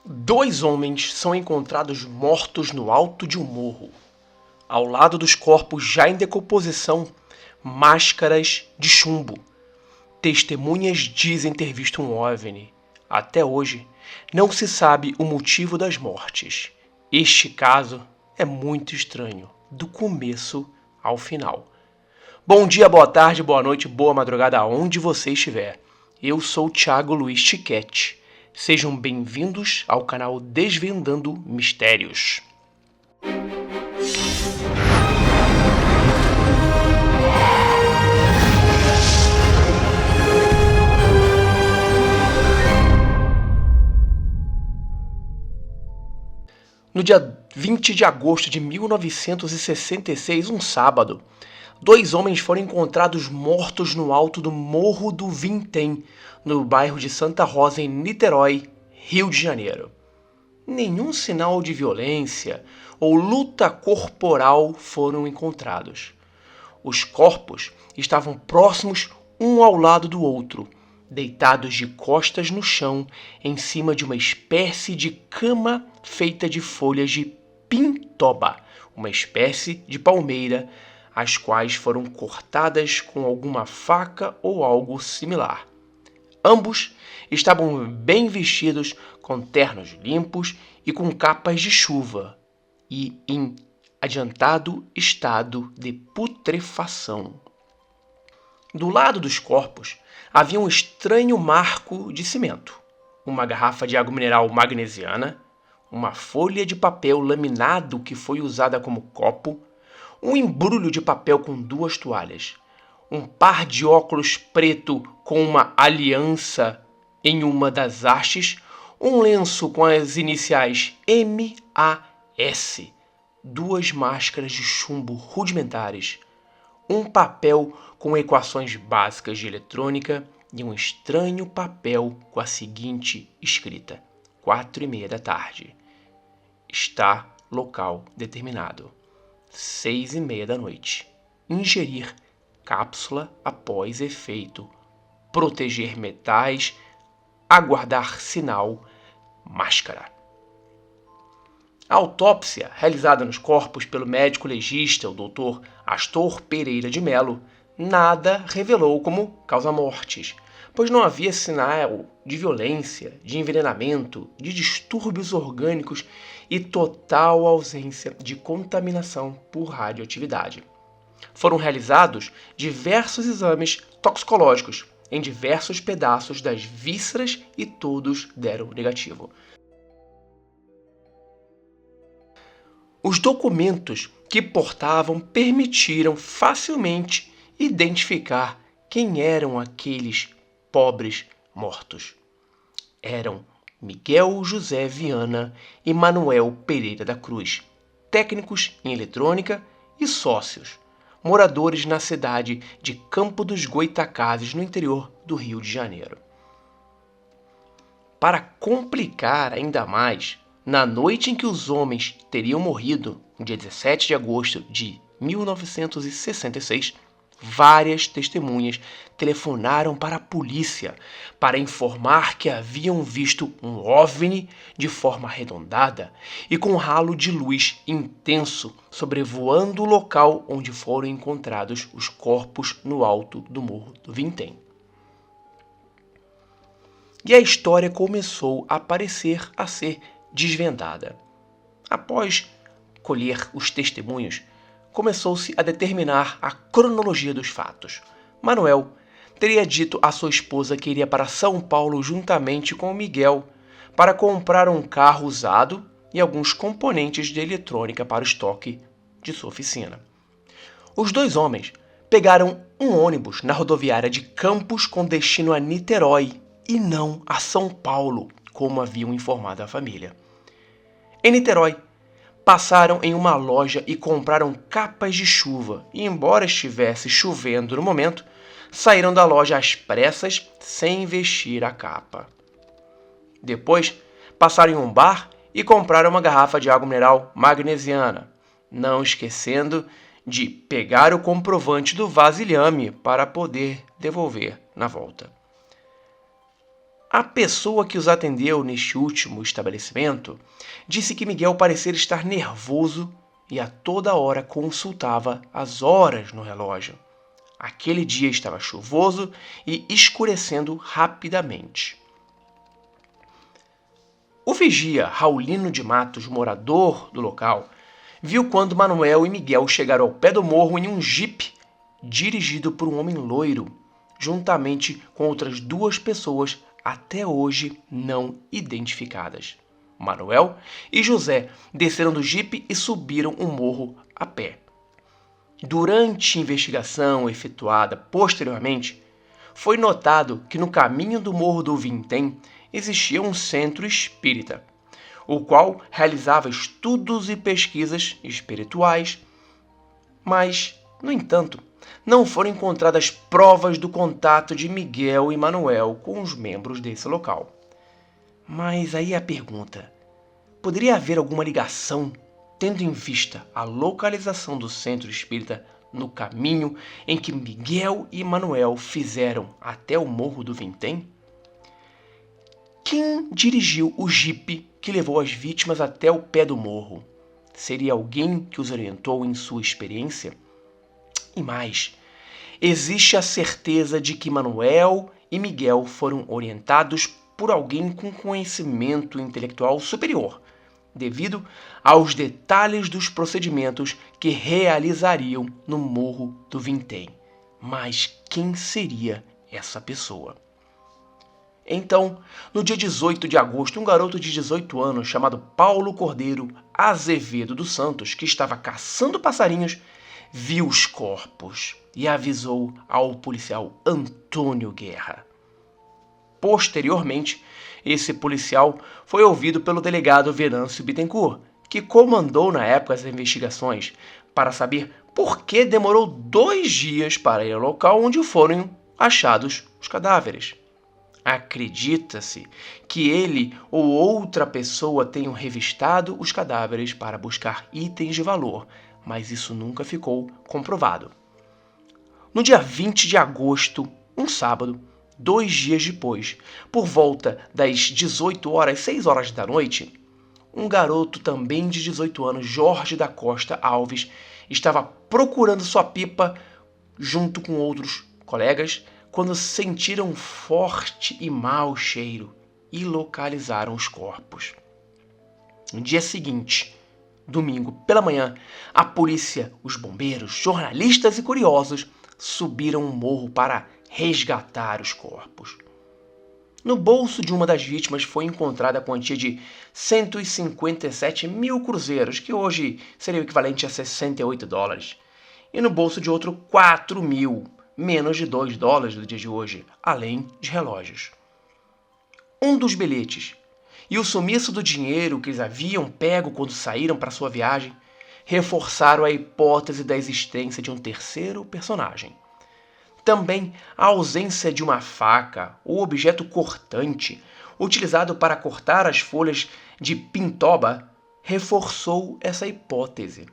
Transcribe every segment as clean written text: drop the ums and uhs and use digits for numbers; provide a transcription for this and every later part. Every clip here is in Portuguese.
Dois homens são encontrados mortos no alto de um morro. Ao lado dos corpos já em decomposição, máscaras de chumbo. Testemunhas dizem ter visto um OVNI. Até hoje, não se sabe o motivo das mortes. Este caso é muito estranho, do começo ao final. Bom dia, boa tarde, boa noite, boa madrugada, aonde você estiver. Eu sou o Thiago Luiz Tiquete. Sejam bem-vindos ao canal Desvendando Mistérios. No dia 20 de agosto de 1966, um sábado, dois homens foram encontrados mortos no alto do Morro do Vintém, no bairro de Santa Rosa, em Niterói, Rio de Janeiro. Nenhum sinal de violência ou luta corporal foram encontrados. Os corpos estavam próximos um ao lado do outro, deitados de costas no chão, em cima de uma espécie de cama feita de folhas de pintoba, uma espécie de palmeira, as quais foram cortadas com alguma faca ou algo similar. Ambos estavam bem vestidos, com ternos limpos e com capas de chuva, e em adiantado estado de putrefação. Do lado dos corpos havia um estranho marco de cimento, uma garrafa de água mineral magnesiana, uma folha de papel laminado que foi usada como copo, um embrulho de papel com duas toalhas, um par de óculos preto com uma aliança em uma das hastes, um lenço com as iniciais MAS, duas máscaras de chumbo rudimentares, um papel com equações básicas de eletrônica e um estranho papel com a seguinte escrita: 4:30 da tarde. Está local determinado. 6:30 da noite. Ingerir cápsula após efeito. Proteger metais. Aguardar sinal. Máscara. A autópsia, realizada nos corpos pelo médico legista, o Dr. Astor Pereira de Melo, nada revelou como causa-mortes, pois não havia sinal de violência, de envenenamento, de distúrbios orgânicos e total ausência de contaminação por radioatividade. Foram realizados diversos exames toxicológicos em diversos pedaços das vísceras e todos deram negativo. Os documentos que portavam permitiram facilmente identificar quem eram aqueles pobres mortos. Eram Miguel José Viana e Manuel Pereira da Cruz, técnicos em eletrônica e sócios, moradores na cidade de Campo dos Goitacazes, no interior do Rio de Janeiro. Para complicar ainda mais, na noite em que os homens teriam morrido, no dia 17 de agosto de 1966, várias testemunhas telefonaram para a polícia para informar que haviam visto um OVNI de forma arredondada e com ralo de luz intenso sobrevoando o local onde foram encontrados os corpos no alto do Morro do Vintém. E a história começou a parecer a ser desvendada. Após colher os testemunhos, começou-se a determinar a cronologia dos fatos. Manuel teria dito à sua esposa que iria para São Paulo juntamente com Miguel para comprar um carro usado e alguns componentes de eletrônica para o estoque de sua oficina. Os dois homens pegaram um ônibus na rodoviária de Campos com destino a Niterói e não a São Paulo, como haviam informado a família. Em Niterói, passaram em uma loja e compraram capas de chuva, e embora estivesse chovendo no momento, saíram da loja às pressas sem vestir a capa. Depois, passaram em um bar e compraram uma garrafa de água mineral magnesiana, não esquecendo de pegar o comprovante do vasilhame para poder devolver na volta. A pessoa que os atendeu neste último estabelecimento disse que Miguel parecia estar nervoso e a toda hora consultava as horas no relógio. Aquele dia estava chuvoso e escurecendo rapidamente. O vigia Raulino de Matos, morador do local, viu quando Manuel e Miguel chegaram ao pé do morro em um jipe dirigido por um homem loiro, juntamente com outras duas pessoas até hoje não identificadas. Manuel e José desceram do jipe e subiram o morro a pé. Durante a investigação efetuada posteriormente, foi notado que no caminho do Morro do Vintém existia um centro espírita, o qual realizava estudos e pesquisas espirituais, mas, no entanto, não foram encontradas provas do contato de Miguel e Manuel com os membros desse local. Mas aí a pergunta: poderia haver alguma ligação, tendo em vista a localização do centro espírita no caminho em que Miguel e Manuel fizeram até o Morro do Vintém? Quem dirigiu o jipe que levou as vítimas até o pé do morro? Seria alguém que os orientou em sua experiência? E mais, existe a certeza de que Manuel e Miguel foram orientados por alguém com conhecimento intelectual superior, devido aos detalhes dos procedimentos que realizariam no Morro do Vintém. Mas quem seria essa pessoa? Então, no dia 18 de agosto, um garoto de 18 anos chamado Paulo Cordeiro Azevedo dos Santos, que estava caçando passarinhos, viu os corpos e avisou ao policial Antônio Guerra. Posteriormente, esse policial foi ouvido pelo delegado Venâncio Bittencourt, que comandou na época as investigações, para saber por que demorou 2 dias para ir ao local onde foram achados os cadáveres. Acredita-se que ele ou outra pessoa tenham revistado os cadáveres para buscar itens de valor, mas isso nunca ficou comprovado. No dia 20 de agosto, um sábado, 2 dias depois, por volta das 18 horas, 6 horas da noite, um garoto também de 18 anos, Jorge da Costa Alves, estava procurando sua pipa junto com outros colegas quando sentiram um forte e mau cheiro e localizaram os corpos. No dia seguinte, domingo pela manhã, a polícia, os bombeiros, jornalistas e curiosos subiram o morro para resgatar os corpos. No bolso de uma das vítimas foi encontrada a quantia de 157 mil cruzeiros, que hoje seria o equivalente a 68 dólares. E no bolso de outro 4 mil, menos de 2 dólares do dia de hoje, além de relógios. Um dos bilhetes e o sumiço do dinheiro que eles haviam pego quando saíram para sua viagem reforçaram a hipótese da existência de um terceiro personagem. Também a ausência de uma faca ou objeto cortante utilizado para cortar as folhas de pintoba reforçou essa hipótese.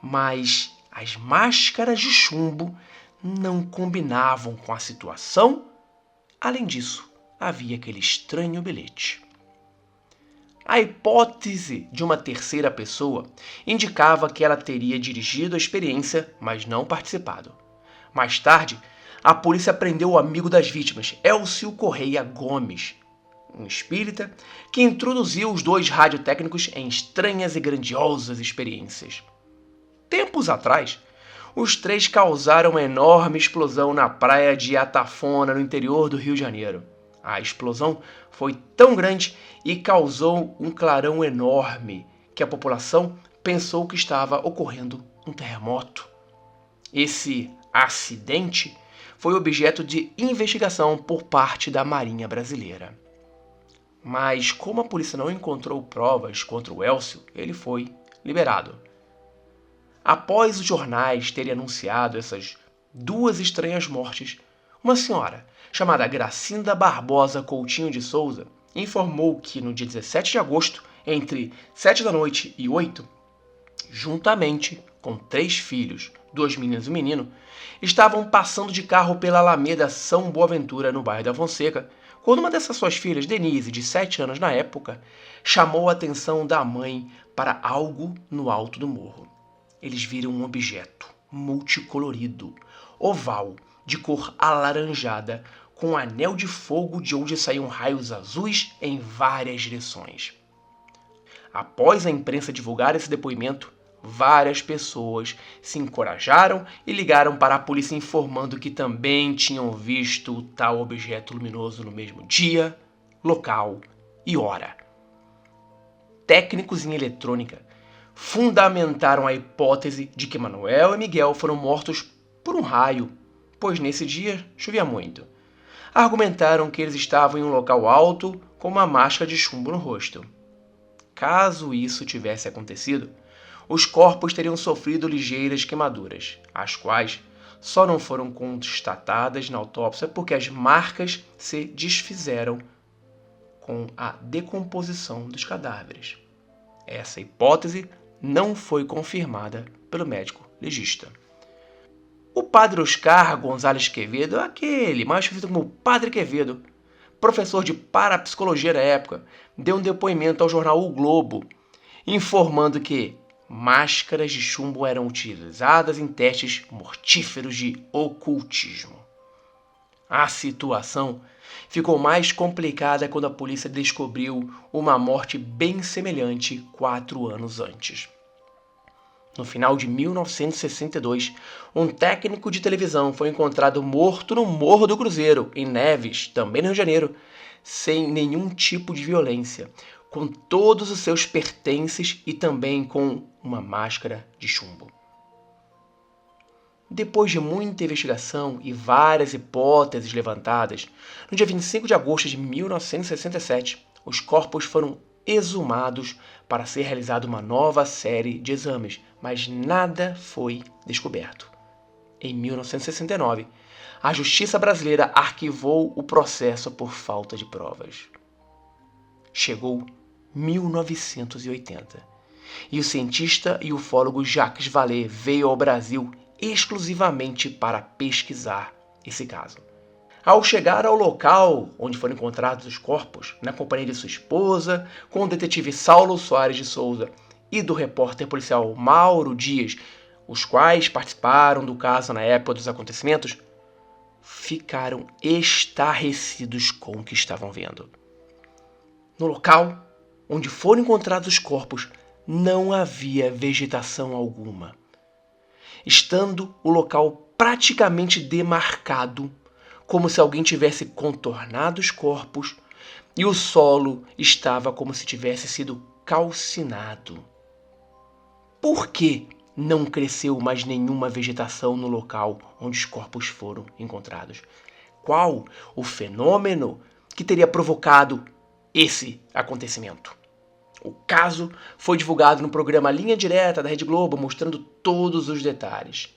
Mas as máscaras de chumbo não combinavam com a situação. Além disso, havia aquele estranho bilhete. A hipótese de uma terceira pessoa indicava que ela teria dirigido a experiência, mas não participado. Mais tarde, a polícia prendeu o amigo das vítimas, Elcio Correia Gomes, um espírita que introduziu os 2 radiotécnicos em estranhas e grandiosas experiências. Tempos atrás, os 3 causaram uma enorme explosão na praia de Atafona, no interior do Rio de Janeiro. A explosão foi tão grande e causou um clarão enorme que a população pensou que estava ocorrendo um terremoto. Esse acidente foi objeto de investigação por parte da Marinha Brasileira. Mas como a polícia não encontrou provas contra o Elcio, ele foi liberado. Após os jornais terem anunciado essas 2 estranhas mortes, uma senhora chamada Gracinda Barbosa Coutinho de Souza informou que no dia 17 de agosto, entre 7 da noite e 8, juntamente com 3 filhos, 2 meninas e um menino, estavam passando de carro pela Alameda São Boaventura, no bairro da Fonseca, quando uma dessas suas filhas, Denise, de 7 anos na época, chamou a atenção da mãe para algo no alto do morro. Eles viram um objeto multicolorido, oval, de cor alaranjada, com um anel de fogo de onde saíam raios azuis em várias direções. Após a imprensa divulgar esse depoimento, várias pessoas se encorajaram e ligaram para a polícia informando que também tinham visto o tal objeto luminoso no mesmo dia, local e hora. Técnicos em eletrônica fundamentaram a hipótese de que Manuel e Miguel foram mortos por um raio, pois nesse dia chovia muito. Argumentaram que eles estavam em um local alto com uma máscara de chumbo no rosto. Caso isso tivesse acontecido, os corpos teriam sofrido ligeiras queimaduras, as quais só não foram constatadas na autópsia porque as marcas se desfizeram com a decomposição dos cadáveres. Essa hipótese não foi confirmada pelo médico legista. O padre Oscar Gonzalez Quevedo, aquele mais conhecido como Padre Quevedo, professor de parapsicologia da época, deu um depoimento ao jornal O Globo, informando que máscaras de chumbo eram utilizadas em testes mortíferos de ocultismo. A situação ficou mais complicada quando a polícia descobriu uma morte bem semelhante 4 anos antes. No final de 1962, um técnico de televisão foi encontrado morto no Morro do Cruzeiro, em Neves, também no Rio de Janeiro, sem nenhum tipo de violência, com todos os seus pertences e também com uma máscara de chumbo. Depois de muita investigação e várias hipóteses levantadas, no dia 25 de agosto de 1967, os corpos foram exumados para ser realizada uma nova série de exames, mas nada foi descoberto. Em 1969, a Justiça Brasileira arquivou o processo por falta de provas. Chegou 1980 e o cientista e ufólogo Jacques Vallée veio ao Brasil exclusivamente para pesquisar esse caso. Ao chegar ao local onde foram encontrados os corpos, na companhia de sua esposa, com o detetive Saulo Soares de Souza e do repórter policial Mauro Dias, os quais participaram do caso na época dos acontecimentos, ficaram estarrecidos com o que estavam vendo. No local onde foram encontrados os corpos, não havia vegetação alguma. Estando o local praticamente demarcado, como se alguém tivesse contornado os corpos, e o solo estava como se tivesse sido calcinado. Por que não cresceu mais nenhuma vegetação no local onde os corpos foram encontrados? Qual o fenômeno que teria provocado esse acontecimento? O caso foi divulgado no programa Linha Direta da Rede Globo, mostrando todos os detalhes.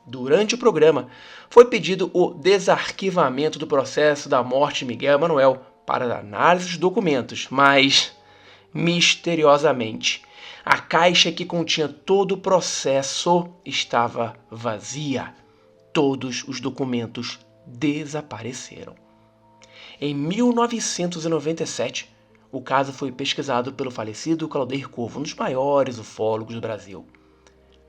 Durante o programa, foi pedido o desarquivamento do processo da morte de Miguel e Manuel para análise dos documentos, mas, misteriosamente, a caixa que continha todo o processo estava vazia. Todos os documentos desapareceram. Em 1997, o caso foi pesquisado pelo falecido Claudeir Corvo, um dos maiores ufólogos do Brasil.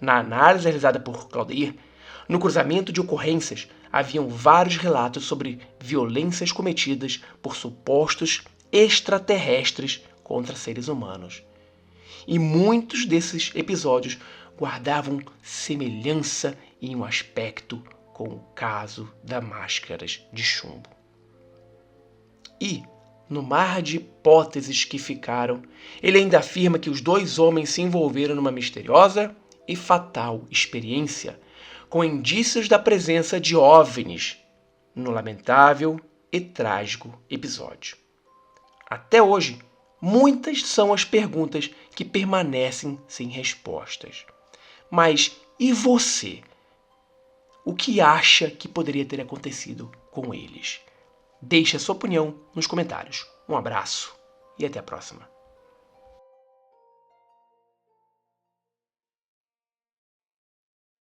Na análise realizada por Claudeir, no cruzamento de ocorrências, haviam vários relatos sobre violências cometidas por supostos extraterrestres contra seres humanos. E muitos desses episódios guardavam semelhança em um aspecto com o caso das máscaras de chumbo. E, no mar de hipóteses que ficaram, ele ainda afirma que os 2 homens se envolveram numa misteriosa e fatal experiência com indícios da presença de OVNIs no lamentável e trágico episódio. Até hoje, muitas são as perguntas que permanecem sem respostas. Mas e você? O que acha que poderia ter acontecido com eles? Deixe a sua opinião nos comentários. Um abraço e até a próxima.